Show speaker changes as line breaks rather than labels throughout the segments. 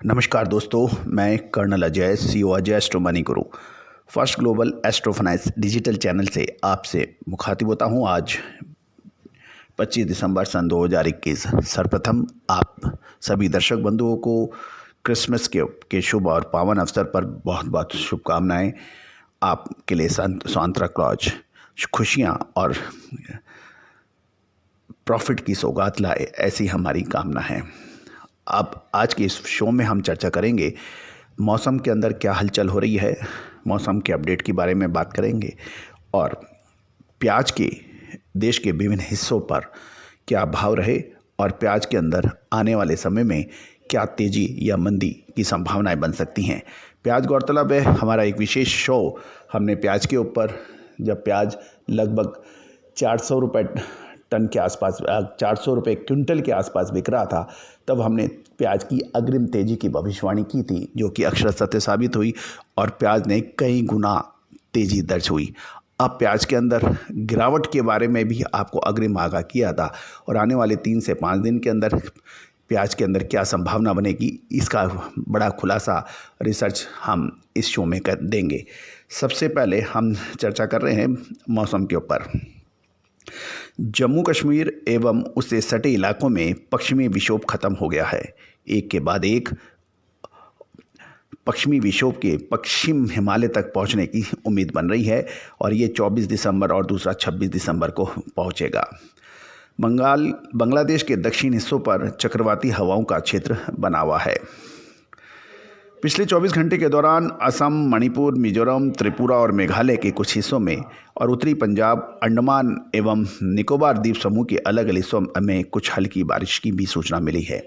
नमस्कार दोस्तों, मैं colonel Ajay, CEO Ajay astro money guru, first global astro finance digital channel से आपसे मुखातिब होता हूं। आज 25 दिसंबर सन 2021। सर्वप्रथम आप सभी दर्शक बंधुओं को क्रिसमस के शुभ और पावन अवसर पर बहुत बहुत शुभकामनाएं। आपके लिए सांता क्लॉज खुशियाँ और प्रॉफिट की सौगात लाए, ऐसी हमारी कामना है। अब आज के इस शो में हम चर्चा करेंगे मौसम के अंदर क्या हलचल हो रही है, मौसम के अपडेट के बारे में बात करेंगे और प्याज के देश के विभिन्न हिस्सों पर क्या भाव रहे और प्याज के अंदर आने वाले समय में क्या तेज़ी या मंदी की संभावनाएं बन सकती हैं। प्याज गौरतलब है हमारा एक विशेष शो हमने प्याज के ऊपर, जब प्याज लगभग 400 रुपये टन के आसपास, 400 रुपये क्विंटल के आसपास बिक रहा था, तब हमने प्याज की अग्रिम तेज़ी की भविष्यवाणी की थी, जो कि अक्षर सत्य साबित हुई और प्याज ने कई गुना तेज़ी दर्ज हुई। अब प्याज के अंदर गिरावट के बारे में भी आपको अग्रिम आगाह किया था और आने वाले 3 से 5 दिन के अंदर प्याज के अंदर क्या संभावना बनेगी, इसका बड़ा खुलासा रिसर्च हम इस शो में कर देंगे। सबसे पहले हम चर्चा कर रहे हैं मौसम के ऊपर। जम्मू कश्मीर एवं उससे सटे इलाकों में पश्चिमी विक्षोभ खत्म हो गया है। एक के बाद एक पश्चिमी विक्षोभ के पश्चिम हिमालय तक पहुंचने की उम्मीद बन रही है और ये 24 दिसंबर और दूसरा 26 दिसंबर को पहुंचेगा। बांग्लादेश के दक्षिण हिस्सों पर चक्रवाती हवाओं का क्षेत्र बना हुआ है। पिछले 24 घंटे के दौरान असम, मणिपुर, मिजोरम, त्रिपुरा और मेघालय के कुछ हिस्सों में और उत्तरी पंजाब, अंडमान एवं निकोबार द्वीप समूह के अलग अलग हिस्सों में कुछ हल्की बारिश की भी सूचना मिली है।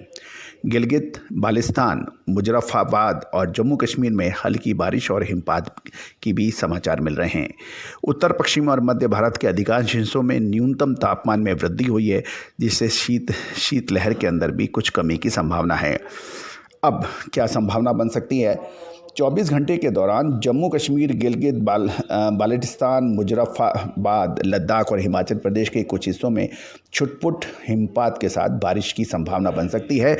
गिलगित बाल्टिस्तान, मुजफ्फराबाद और जम्मू कश्मीर में हल्की बारिश और हिमपात की भी समाचार मिल रहे हैं। उत्तर पश्चिम और मध्य भारत के अधिकांश हिस्सों में न्यूनतम तापमान में वृद्धि हुई है, जिससे शीतलहर के अंदर भी कुछ कमी की संभावना है। अब क्या संभावना बन सकती है? 24 घंटे के दौरान जम्मू कश्मीर, गिलगित बाल्टिस्तान, मुजफ्फराबाद, लद्दाख और हिमाचल प्रदेश के कुछ हिस्सों में छुटपुट हिमपात के साथ बारिश की संभावना बन सकती है।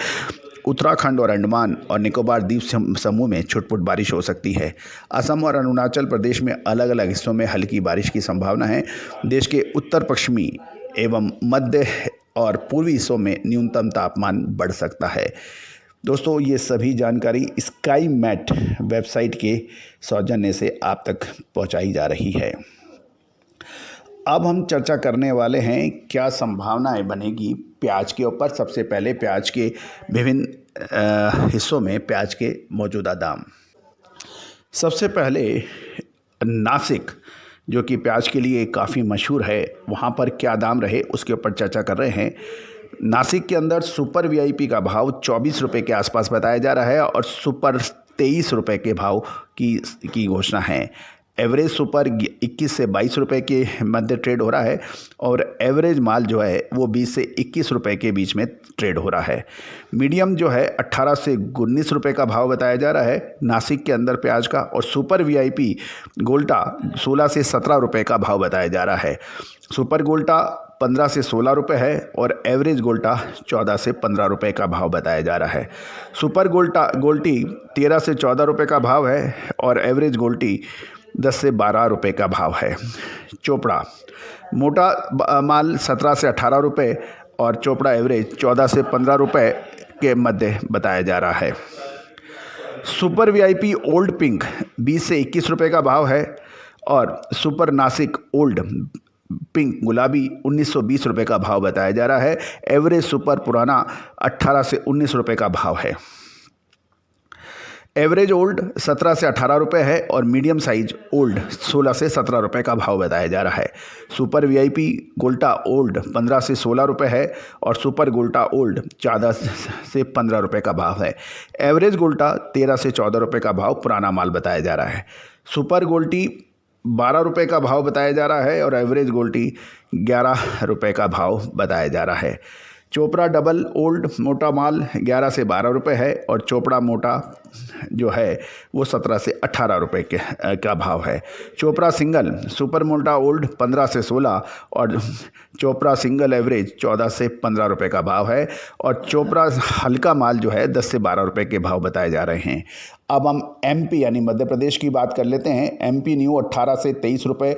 उत्तराखंड और अंडमान और निकोबार द्वीप समूह में छुटपुट बारिश हो सकती है। असम और अरुणाचल प्रदेश में अलग अलग हिस्सों में हल्की बारिश की संभावना है। देश के उत्तर पश्चिमी एवं मध्य और पूर्वी हिस्सों में न्यूनतम तापमान बढ़ सकता है। दोस्तों, ये सभी जानकारी स्काई मैट वेबसाइट के सौजन्य से आप तक पहुंचाई जा रही है। अब हम चर्चा करने वाले हैं क्या संभावनाएं बनेगी प्याज के ऊपर। सबसे पहले प्याज के विभिन्न हिस्सों में प्याज के मौजूदा दाम। सबसे पहले नासिक, जो कि प्याज के लिए काफ़ी मशहूर है, वहाँ पर क्या दाम रहे उसके ऊपर चर्चा कर रहे हैं। नासिक के अंदर सुपर वीआईपी का भाव 24 रुपये के आसपास बताया जा रहा है और सुपर 23 रुपये के भाव की घोषणा है। एवरेज सुपर 21 से 22 रुपये के मध्य ट्रेड हो रहा है और एवरेज माल जो है वो 20 से 21 रुपये के बीच में ट्रेड हो रहा है। मीडियम जो है 18 से 19 रुपये का भाव बताया जा रहा है नासिक के अंदर प्याज का, और सुपर वीआईपी गोल्टा 16 से 17 रुपये का भाव बताया जा रहा है। सुपर गोल्टा 15 से 16 रुपये है और एवरेज गोल्टा 14 से 15 रुपये का भाव बताया जा रहा है। सुपर गोल्टी 13 से 14 रुपये का भाव है और एवरेज गोल्टी 10 से 12 रुपये का भाव है। चोपड़ा मोटा माल 17 से 18 रुपये और चोपड़ा एवरेज 14 से 15 रुपये के मध्य बताया जा रहा है। सुपर वीआईपी ओल्ड पिंक 20 से 21 रुपये का भाव है और सुपर नासिक ओल्ड पिंक गुलाबी 1920 रुपये का भाव बताया जा रहा है। एवरेज सुपर पुराना 18 से 19 रुपये का भाव है। एवरेज ओल्ड 17 से 18 रुपये है और मीडियम साइज ओल्ड 16 से 17 रुपये का भाव बताया जा रहा है। सुपर वीआईपी गोल्टा ओल्ड 15 से 16 रुपये है और सुपर गोल्टा ओल्ड 14 से 15 रुपये का भाव है। एवरेज गोल्टा 13 से 14 रुपये का भाव पुराना माल बताया जा रहा है। सुपर गोल्टी 12 रुपये का भाव बताया जा रहा है और एवरेज गोल्टी 11 रुपये का भाव बताया जा रहा है। चोपड़ा डबल ओल्ड मोटा माल 11 से 12 रुपये है और चोपड़ा मोटा जो है वो 17 से 18 रुपये का भाव है। चोपड़ा सिंगल सुपर मोटा ओल्ड 15 से 16 और चोपड़ा सिंगल एवरेज 14 से 15 रुपये का भाव है और चोपड़ा हल्का माल जो है 10 से 12 रुपये के भाव बताए जा रहे हैं। अब हम एमपी यानी मध्य प्रदेश की बात कर लेते हैं। एमपी न्यू 18 से 23 रुपये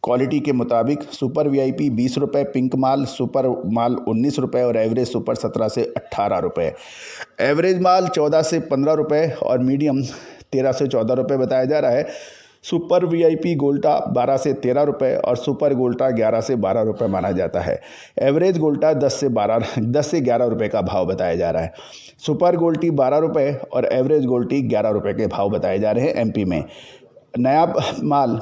क्वालिटी के मुताबिक, सुपर वीआईपी 20 रुपये, पिंक माल सुपर माल 19 रुपये और एवरेज सुपर 17 से 18 रुपये। एवरेज माल 14 से 15 रुपये और मीडियम 13 से 14 रुपये बताया जा रहा है। सुपर वीआईपी गोल्टा 12 से 13 रुपये और सुपर गोल्टा 11 से 12 रुपये माना जाता है। एवरेज गोल्टा 10 से 11 रुपये का भाव बताया जा रहा है। सुपर गोल्टी 12 रुपये और एवरेज गोल्टी 11 रुपये के भाव बताए जा रहे हैं एमपी में। नया माल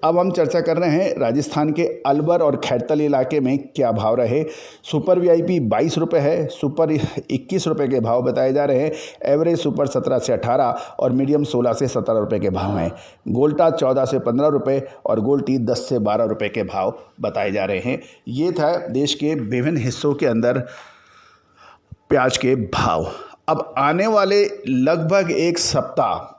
अब हम चर्चा कर रहे हैं राजस्थान के अलवर और खैरतल इलाके में क्या भाव रहे। सुपर वीआईपी 22 रुपये है, सुपर 21 रुपये के भाव बताए जा रहे हैं। एवरेज सुपर 17 से 18 और मीडियम 16 से 17 रुपये के भाव हैं। गोल्टा 14 से 15 रुपये और गोल्टी 10 से 12 रुपये के भाव बताए जा रहे हैं। ये था देश के विभिन्न हिस्सों के अंदर प्याज के भाव। अब आने वाले लगभग एक सप्ताह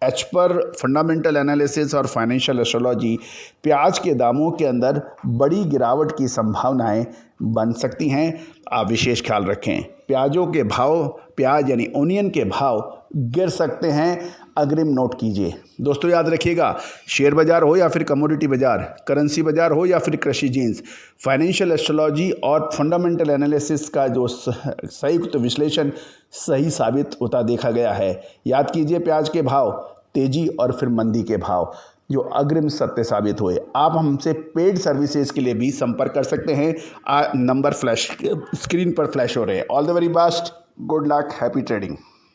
एज पर फंडामेंटल एनालिसिस और फाइनेंशियल एस्ट्रोलॉजी प्याज के दामों के अंदर बड़ी गिरावट की संभावनाएं बन सकती हैं। आप विशेष ख्याल रखें। प्याजों के भाव, प्याज यानी ओनियन के भाव गिर सकते हैं, अग्रिम नोट कीजिए। दोस्तों याद रखिएगा, शेयर बाजार हो या फिर कमोडिटी बाजार, करेंसी बाजार हो या फिर कृषि जीन्स, फाइनेंशियल एस्ट्रोलॉजी और फंडामेंटल एनालिसिस का जो संयुक्त विश्लेषण सही साबित होता देखा गया है। याद कीजिए, प्याज के भाव, तेजी और फिर मंदी के भाव जो अग्रिम सत्य साबित हुए। आप हमसे पेड सर्विसेज के लिए भी संपर्क कर सकते हैं। नंबर फ्लैश स्क्रीन पर फ्लैश हो रहे हैं। All the very best, good luck, happy trading.